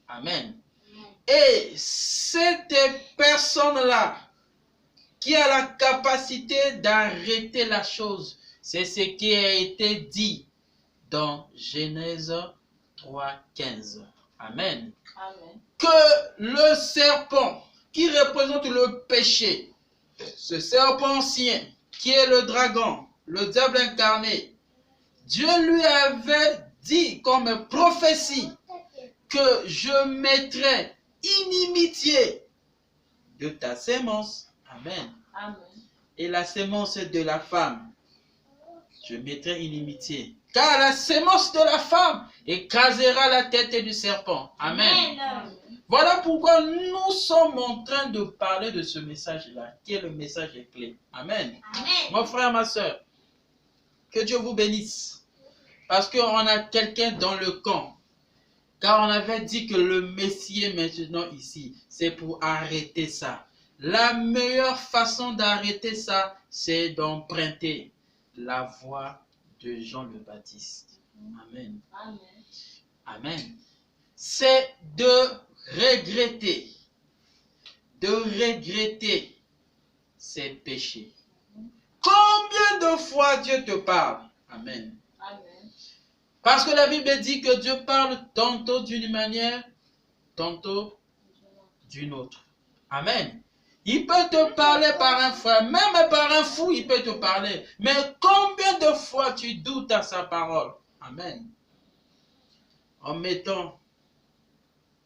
Speaker 1: Amen. Et cette personne-là qui a la capacité d'arrêter la chose, c'est ce qui a été dit dans Genèse 3:15. Amen.
Speaker 2: Amen.
Speaker 1: Que le serpent qui représente le péché, ce serpent ancien qui est le dragon, le diable incarné, Dieu lui avait dit comme prophétie que je mettrai inimitié de ta sémence. Amen.
Speaker 2: Amen.
Speaker 1: Et la sémence de la femme, je mettrai inimitié. Car la sémence de la femme écrasera la tête du serpent. Amen.
Speaker 2: Amen.
Speaker 1: Voilà pourquoi nous sommes en train de parler de ce message-là, qui est le message clé. Amen.
Speaker 2: Amen.
Speaker 1: Mon frère, ma soeur, que Dieu vous bénisse. Parce qu'on a quelqu'un dans le camp. Car on avait dit que le Messie est maintenant ici. C'est pour arrêter ça. La meilleure façon d'arrêter ça, c'est d'emprunter la voie de Jean le Baptiste. Amen.
Speaker 2: Amen.
Speaker 1: Amen. C'est de regretter ses péchés. Combien de fois Dieu te parle? Amen.
Speaker 2: Amen.
Speaker 1: Parce que la Bible dit que Dieu parle tantôt d'une manière, tantôt d'une autre. Amen. Il peut te parler par un frère, même par un fou, il peut te parler. Mais combien de fois tu doutes à sa parole? Amen. En mettant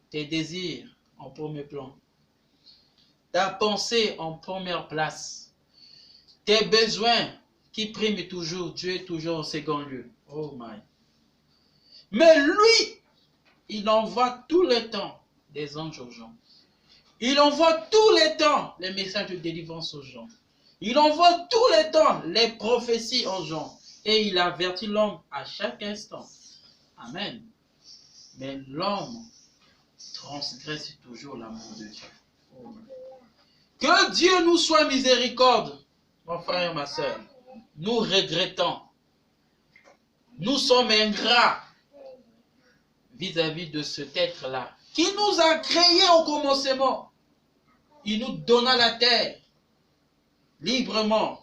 Speaker 1: tes désirs en premier plan, ta pensée en première place, tes besoins qui priment toujours, Dieu est toujours en second lieu. Oh my. Mais lui, il envoie tout le temps des anges aux gens. Il envoie tout le temps les messages de délivrance aux gens. Il envoie tout le temps les prophéties aux gens. Et il avertit l'homme à chaque instant. Amen. Mais l'homme transgresse toujours l'amour de Dieu. Oh. Que Dieu nous soit miséricorde, mon frère et ma soeur. Nous regrettons. Nous sommes ingrats. vis-à-vis de cet être-là, qui nous a créés au commencement. Il nous donna la terre librement.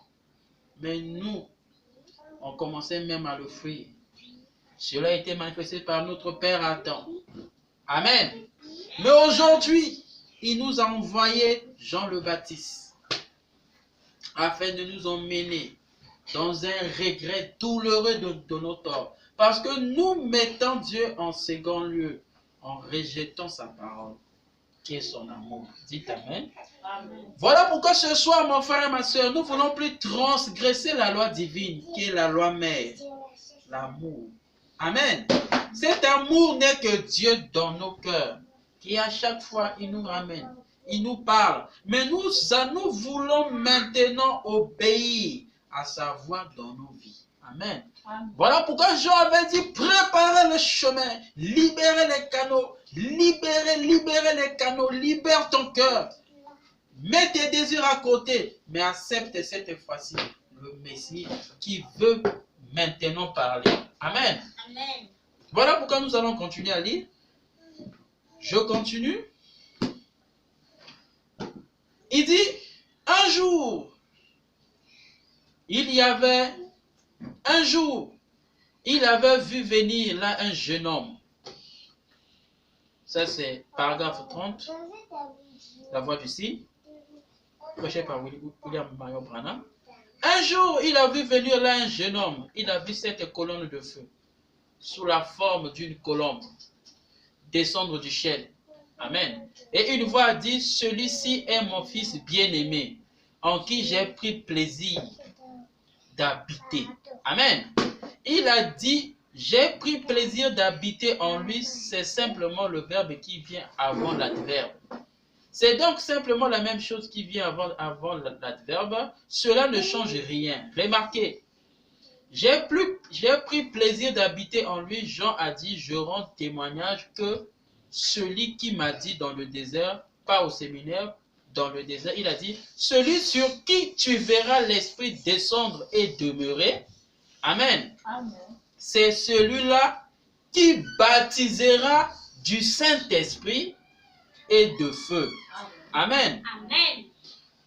Speaker 1: Mais nous, on commençait même à le fuir. Cela a été manifesté par notre Père Adam. Amen. Mais aujourd'hui, il nous a envoyé Jean le Baptiste afin de nous emmener dans un regret douloureux de nos torts. Parce que nous mettons Dieu en second lieu, en rejetant sa parole, qui est son amour. Dites Amen.
Speaker 2: Amen.
Speaker 1: Voilà pourquoi ce soir, mon frère et ma soeur, nous ne voulons plus transgresser la loi divine, qui est la loi mère, l'amour. Amen. Cet amour n'est que Dieu dans nos cœurs, qui à chaque fois, il nous ramène, il nous parle. Mais nous voulons maintenant obéir à sa voix dans nos vies. Amen.
Speaker 2: Amen.
Speaker 1: Voilà pourquoi Jean avait dit, préparez le chemin, libérez les canaux, libérez les canaux, libère ton cœur. Mets tes désirs à côté, mais accepte cette fois-ci le Messie qui veut maintenant parler. Amen.
Speaker 2: Amen.
Speaker 1: Voilà pourquoi nous allons continuer à lire. Je continue. Il dit, un jour, il avait vu venir là un jeune homme. Ça c'est paragraphe 30, la voix du signe, prêché par William Marion Branham. Un jour, il a vu venir là un jeune homme. Il a vu cette colonne de feu, sous la forme d'une colombe, descendre du ciel. Amen. Et une voix a dit, celui-ci est mon fils bien-aimé, en qui j'ai pris plaisir d'habiter. Amen. Il a dit, j'ai pris plaisir d'habiter en lui, c'est simplement le verbe qui vient avant l'adverbe. C'est donc simplement la même chose qui vient avant l'adverbe. Cela ne change rien. Remarquez, j'ai pris plaisir d'habiter en lui. Jean a dit, je rends témoignage que celui qui m'a dit dans le désert, pas au séminaire, dans le désert, il a dit, celui sur qui tu verras l'Esprit descendre et demeurer. Amen.
Speaker 2: Amen.
Speaker 1: C'est celui-là qui baptisera du Saint-Esprit et de feu. Amen.
Speaker 2: Amen.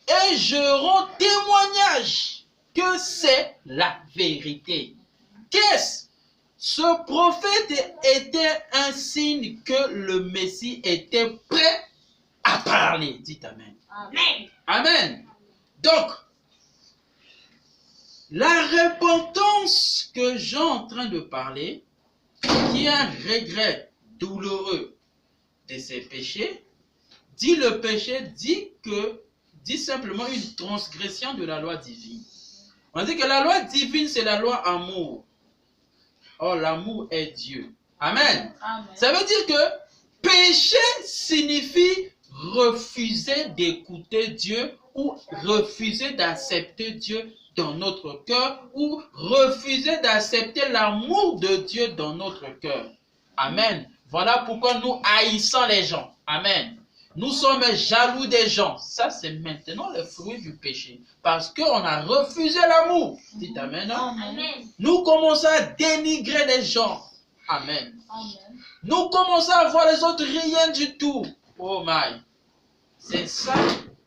Speaker 1: Et je rends témoignage que c'est la vérité. Qu'est-ce? Ce prophète était un signe que le Messie était prêt à parler. Dites Amen.
Speaker 2: Amen.
Speaker 1: Amen. Donc, la repentance que Jean est en train de parler, qui est un regret douloureux de ses péchés, dit le péché, dit simplement une transgression de la loi divine. On dit que la loi divine, c'est la loi amour. Or, l'amour est Dieu. Amen.
Speaker 2: Amen.
Speaker 1: Ça veut dire que péché signifie refuser d'écouter Dieu ou refuser d'accepter Dieu dans notre cœur ou refuser d'accepter l'amour de Dieu dans notre cœur. Amen. Voilà pourquoi nous haïssons les gens. Amen. Nous sommes jaloux des gens. Ça, c'est maintenant le fruit du péché. Parce qu'on a refusé l'amour. Dites Amen.
Speaker 2: Amen.
Speaker 1: Nous commençons à dénigrer les gens. Amen.
Speaker 2: Amen.
Speaker 1: Nous commençons à voir les autres rien du tout. Oh my. C'est ça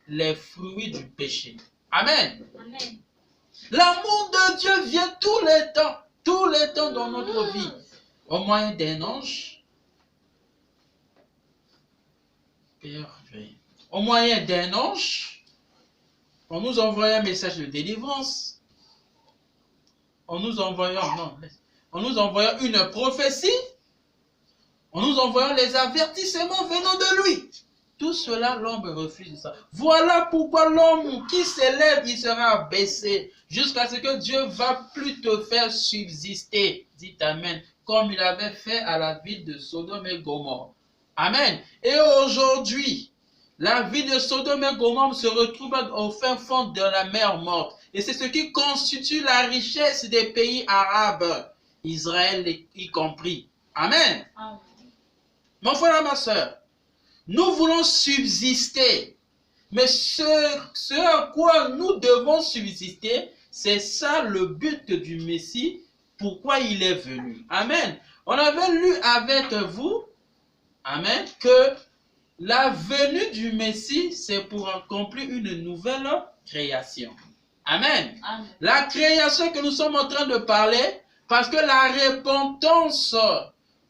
Speaker 1: les fruits du péché. Amen.
Speaker 2: Amen.
Speaker 1: L'amour de Dieu vient tous les temps dans notre vie. Au moyen d'un ange. Au moyen d'un ange, on nous envoie un message de délivrance. On nous envoie une prophétie. On nous envoie les avertissements venant de lui. Tout cela, l'homme refuse ça. Voilà pourquoi l'homme qui s'élève, il sera abaissé jusqu'à ce que Dieu va plus te faire subsister. Dites Amen. Comme il avait fait à la ville de Sodome et Gomorrhe. Amen. Et aujourd'hui, la ville de Sodome et Gomorrhe se retrouve au fin fond de la mer morte. Et c'est ce qui constitue la richesse des pays arabes, Israël y compris. Amen.
Speaker 2: Amen.
Speaker 1: Mon frère et ma soeur, nous voulons subsister. Mais ce à quoi nous devons subsister, c'est ça le but du Messie, pourquoi il est venu. Amen. On avait lu avec vous, amen, que la venue du Messie, c'est pour accomplir une nouvelle création. Amen.
Speaker 2: Amen.
Speaker 1: La création que nous sommes en train de parler, parce que la repentance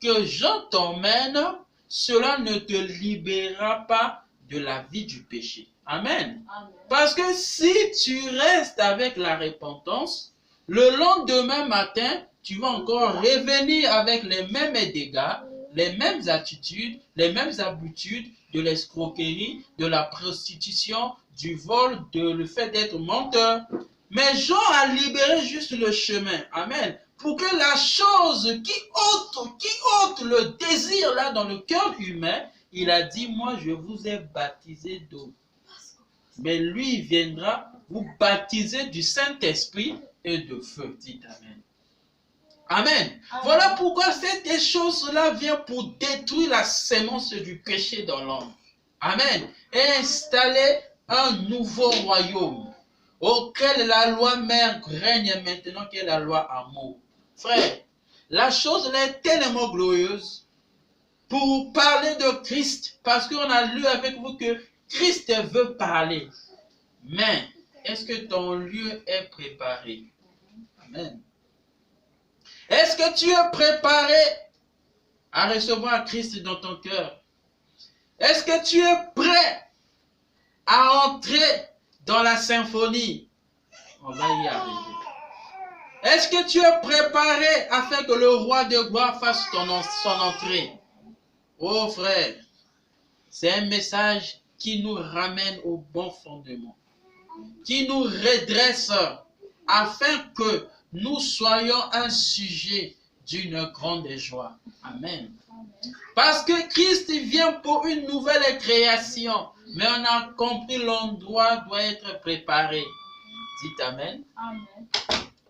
Speaker 1: que Jean t'emmène, cela ne te libérera pas de la vie du péché. Amen.
Speaker 2: Amen.
Speaker 1: Parce que si tu restes avec la repentance, le lendemain matin, tu vas encore revenir avec les mêmes dégâts, les mêmes attitudes, les mêmes habitudes de l'escroquerie, de la prostitution, du vol, de le fait d'être menteur. Mais Jean a libéré juste le chemin. Amen. Pour que la chose qui ôte le désir là dans le cœur humain, il a dit, moi je vous ai baptisé d'eau. Mais lui il viendra vous baptiser du Saint-Esprit et de feu. Dites Amen. Amen. Voilà pourquoi cette chose-là vient pour détruire la sémence du péché dans l'homme. Amen. Et installer un nouveau royaume auquel la loi mère règne maintenant, qui est la loi amour. Frère, la chose là est tellement glorieuse pour parler de Christ, parce qu'on a lu avec vous que Christ veut parler. Mais est-ce que ton lieu est préparé? Amen. Est-ce que tu es préparé à recevoir Christ dans ton cœur? Est-ce que tu es prêt à entrer dans la symphonie? On va y arriver. Est-ce que tu es préparé afin que le roi de gloire fasse son entrée? Oh frère, c'est un message qui nous ramène au bon fondement, qui nous redresse afin que nous soyons un sujet d'une grande joie. Amen. Parce que Christ vient pour une nouvelle création, mais on a compris l'endroit doit être préparé. Dites Amen.
Speaker 2: Amen.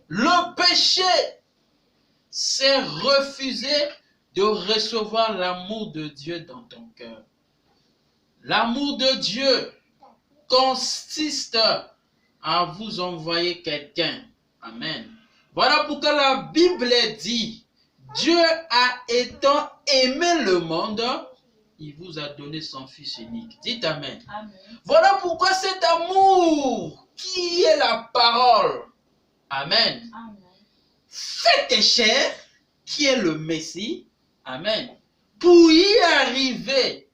Speaker 1: Le péché, c'est refuser de recevoir l'amour de Dieu dans ton cœur. L'amour de Dieu consiste à vous envoyer quelqu'un. Amen. Voilà pourquoi la Bible dit, Dieu a étant aimé le monde, il vous a donné son Fils unique. Dites Amen.
Speaker 2: Amen.
Speaker 1: Voilà pourquoi cet amour qui est la parole, Amen,
Speaker 2: Amen.
Speaker 1: fait chair, qui est le Messie, Amen, pour y arriver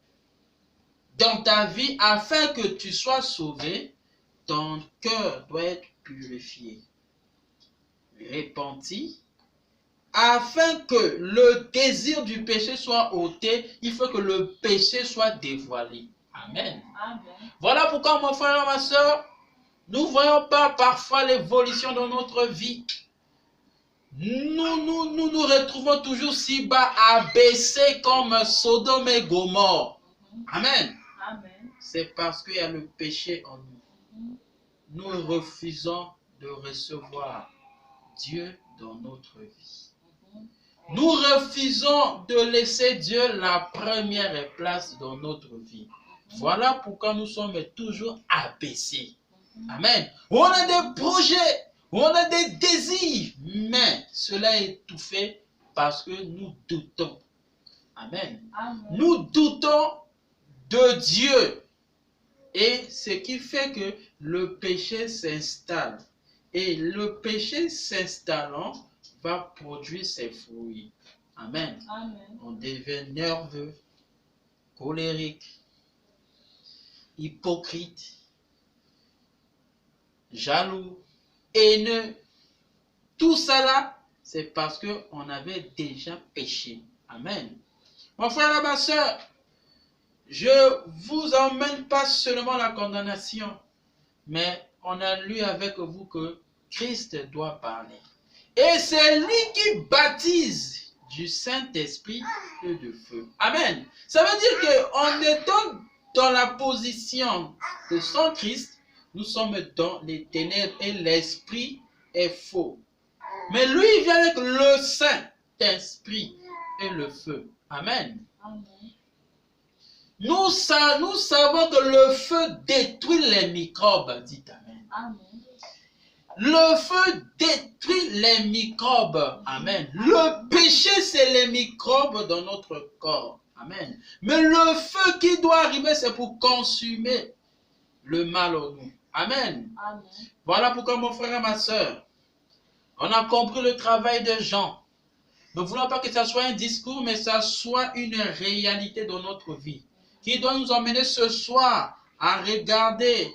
Speaker 1: dans ta vie afin que tu sois sauvé, ton cœur doit être purifié, repenti, afin que le désir du péché soit ôté, il faut que le péché soit dévoilé. Amen.
Speaker 2: Amen.
Speaker 1: Voilà pourquoi, mon frère et ma soeur, nous ne voyons pas parfois l'évolution dans notre vie. Nous retrouvons toujours si bas, abaissés comme Sodome et Gomorrhe. Amen.
Speaker 2: Amen.
Speaker 1: C'est parce qu'il y a le péché en nous. Nous refusons de recevoir Dieu dans notre vie. Nous refusons de laisser Dieu la première place dans notre vie. Voilà pourquoi nous sommes toujours abaissés. Amen. On a des projets, on a des désirs, mais cela est étouffé parce que nous doutons. Amen.
Speaker 2: Amen.
Speaker 1: Nous doutons de Dieu. Et ce qui fait que le péché s'installe. Et le péché s'installant va produire ses fruits. Amen.
Speaker 2: Amen.
Speaker 1: On devient nerveux, colérique, hypocrite, jaloux, haineux. Tout ça là, c'est parce qu'on avait déjà péché. Amen. Mon frère et ma soeur, je vous emmène pas seulement la condamnation, mais on a lu avec vous que Christ doit parler. Et c'est lui qui baptise du Saint-Esprit et de feu. Amen. Ça veut dire qu'en étant dans la position de son Christ, nous sommes dans les ténèbres et l'esprit est faux. Mais lui, il vient avec le Saint-Esprit et le feu. Amen.
Speaker 2: Amen.
Speaker 1: Nous savons que le feu détruit les microbes. Dites Amen.
Speaker 2: Amen.
Speaker 1: Le feu détruit les microbes. Amen. Le péché, c'est les microbes dans notre corps. Amen. Mais le feu qui doit arriver, c'est pour consumer le mal en nous. Amen.
Speaker 2: Amen.
Speaker 1: Voilà pourquoi, mon frère et ma soeur, on a compris le travail de Jean. Ne voulons pas que ça soit un discours, mais ça soit une réalité dans notre vie, qui doit nous emmener ce soir à regarder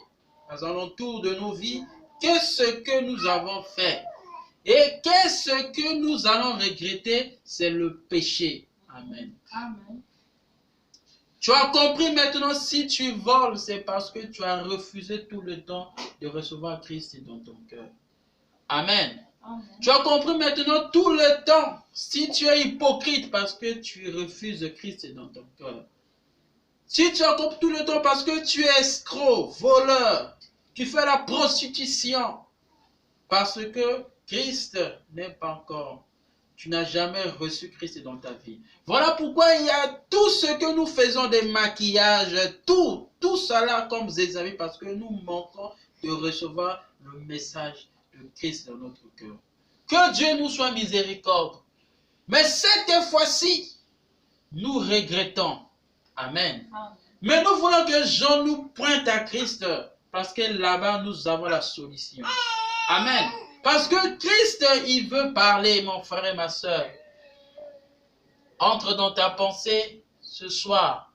Speaker 1: aux alentours de nos vies qu'est-ce que nous avons fait. Et qu'est-ce que nous allons regretter? C'est le péché. Amen.
Speaker 2: Amen.
Speaker 1: Tu as compris maintenant, si tu voles, c'est parce que tu as refusé tout le temps de recevoir Christ dans ton cœur. Amen.
Speaker 2: Amen.
Speaker 1: Tu as compris maintenant tout le temps, si tu es hypocrite parce que tu refuses Christ dans ton cœur. Si tu as compris tout le temps parce que tu es escroc, voleur, tu fais la prostitution, parce que Christ n'est pas encore. Tu n'as jamais reçu Christ dans ta vie. Voilà pourquoi il y a tout ce que nous faisons, des maquillages, tout cela comme Zézaïe, parce que nous manquons de recevoir le message de Christ dans notre cœur. Que Dieu nous soit miséricorde. Mais cette fois-ci, nous regrettons. Amen.
Speaker 2: Amen.
Speaker 1: Mais nous voulons que Jean nous pointe à Christ, parce que là-bas, nous avons la solution. Amen. Parce que Christ, il veut parler, mon frère et ma soeur. Entre dans ta pensée ce soir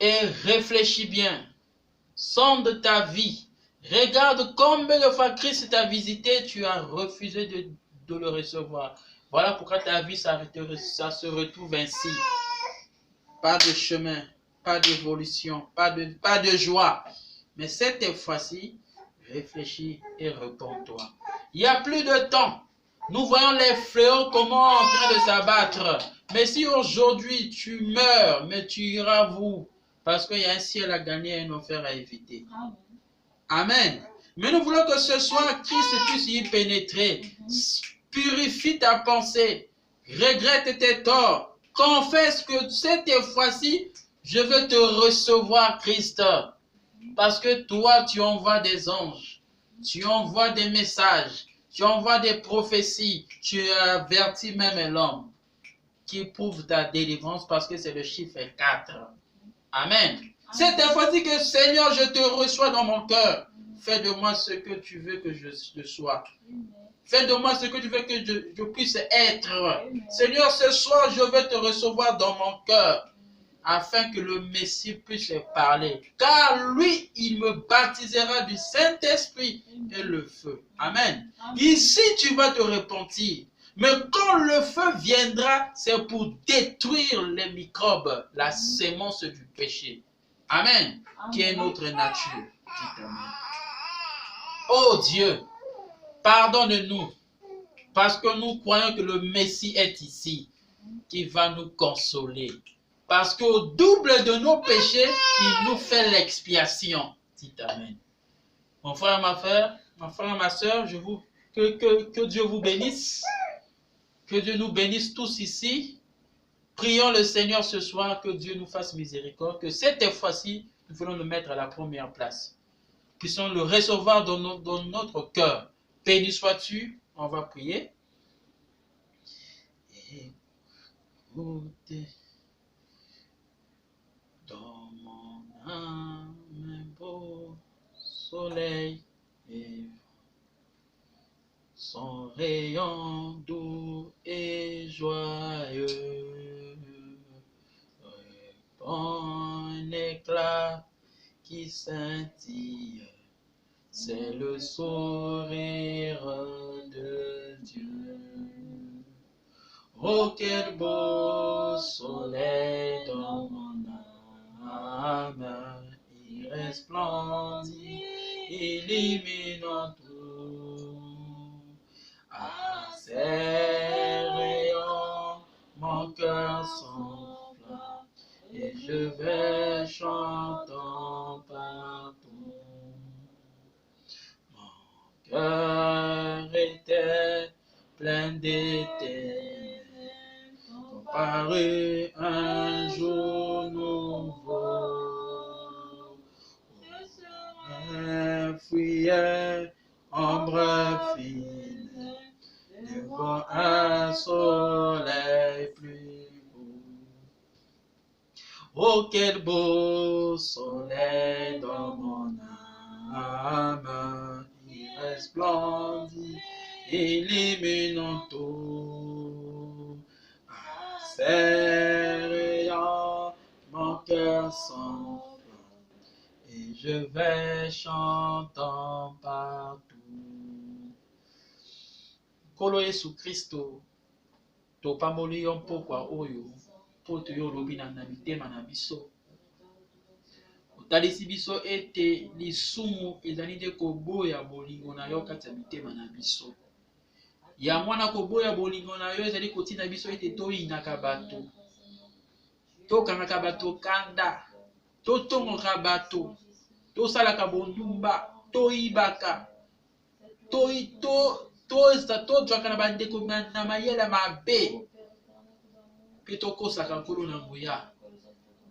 Speaker 1: et réfléchis bien. Sonde ta vie. Regarde combien de fois Christ t'a visité, tu as refusé de le recevoir. Voilà pourquoi ta vie, ça se retrouve ainsi. Pas de chemin, pas d'évolution, pas de joie. Mais cette fois-ci, réfléchis et réponds-toi. Il n'y a plus de temps. Nous voyons les fléaux comment en train de s'abattre. Mais si aujourd'hui tu meurs, mais tu iras vous, parce qu'il y a un ciel à gagner et un enfer à éviter.
Speaker 2: Amen.
Speaker 1: Amen. Mais nous voulons que ce soir, Christ puisse y pénétrer. Purifie ta pensée. Regrette tes torts. Confesse que cette fois-ci, je veux te recevoir, Christ. Parce que toi, tu envoies des anges. Tu envoies des messages. Tu envoies des prophéties. Tu avertis même l'homme qui prouve ta délivrance parce que c'est le chiffre 4. Amen. Cette fois-ci que Seigneur, je te reçois dans mon cœur. Fais de moi ce que tu veux que je sois. Fais de moi ce que tu veux que je puisse être. Seigneur, ce soir, je veux te recevoir dans mon cœur afin que le Messie puisse parler. Car lui, il me baptisera du Saint-Esprit et le feu. Amen. Ici, tu vas te repentir. Mais quand le feu viendra, c'est pour détruire les microbes, la sémence du péché. Amen. Qui est notre nature. Dites amen. Oh Dieu, pardonne-nous, parce que nous croyons que le Messie est ici, qui va nous consoler. Parce qu'au double de nos péchés, il nous fait l'expiation. Dites amen. Mon frère, ma soeur, que Dieu vous bénisse. Que Dieu nous bénisse tous ici. Prions le Seigneur ce soir, que Dieu nous fasse miséricorde, que cette fois-ci, nous voulons le mettre à la première place. Puissons le recevoir dans notre cœur. Béni sois-tu, on va prier. Écoutez, dans mon âme, un beau soleil et son rayon doux et joyeux répand un éclat qui scintille. C'est le sourire de Dieu. Oh, quel beau soleil dans mon âme, il resplendit, illuminant tout. À ses rayons, mon cœur s'enflamme, et je vais chantant partout. Mon cœur était plein d'éternel, comparé un jour nouveau. Un fuyait, ombre fine devant un soleil plus beau. Oh, quel beau soleil dans mon âme, il resplendit, illuminant tout. C'est rayant mon cœur sans flamme, et je vais chantant partout. Kolo Yesu Christo, to pamoli yon pokwa oyo, poto yo lobi na mitema na biso. Otalisi biso ete lisumu ezali nde koboya bolingo na yo kati ya mitema na biso. Ya mwana koboya bolingo na yo ezali kotina biso ete toyinaka bato, tokangaka bato kanda, totongoka bato, tosalaka bondumba, toyibaka, tozwaka na bandeko na mayele mabe, mpe tokosaka nkolo na nguya.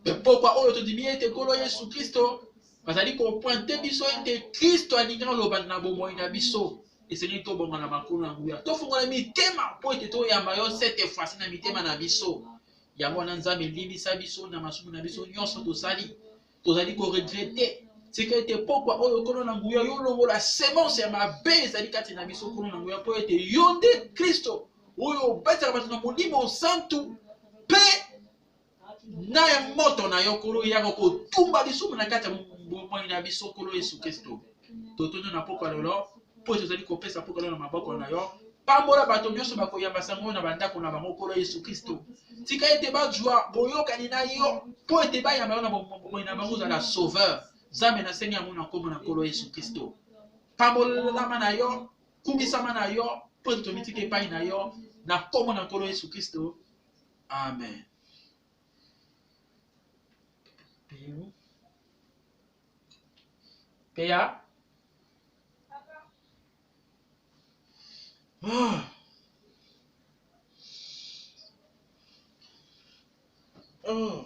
Speaker 1: Mpe pokwa oyo tondimi ete nkolo Yesu Kristo bazali kopointe biso ete Kristo alingi aloba na bomoi na biso, esengeli tobonga na makolo na nguya, tofungola mitema mpo ete toyamba yo sete fois na mitema na biso. Yango wana Nzambe elimbisa biso na masumu na biso nyonso tosali, tozali koregrete tika ete pokwa oyo nkolo na nguya yo longola semence ya mabe ezali kati na biso nkolo na nguya, mpo ete yo nde Kristo oyo obataka bato na Molimo Santu, mpe na ya moto na yo nkolo yako kotumba lisumu na kati ya bomoi na biso nkolo Yesu Kristo. Totondo na pokwa lelo mpo tozali kopesa pokwa lelo na maboko na yo. Pambola bato nyonso bakoyamba sango na bandako na bango nkolo Yesu Kristo. Tika ete bazwa boyokani na yo mpo ete bayamba yo na bomoi na bango ozala sauveur. Nzambe nasengi yango na kombo na nkolo Yesu Kristo. Pambolama na yo, kumisama na yo, mpo ete tomitika epai na yo na kombo na nkolo Yesu Kristo. Amen. Peya? Oh.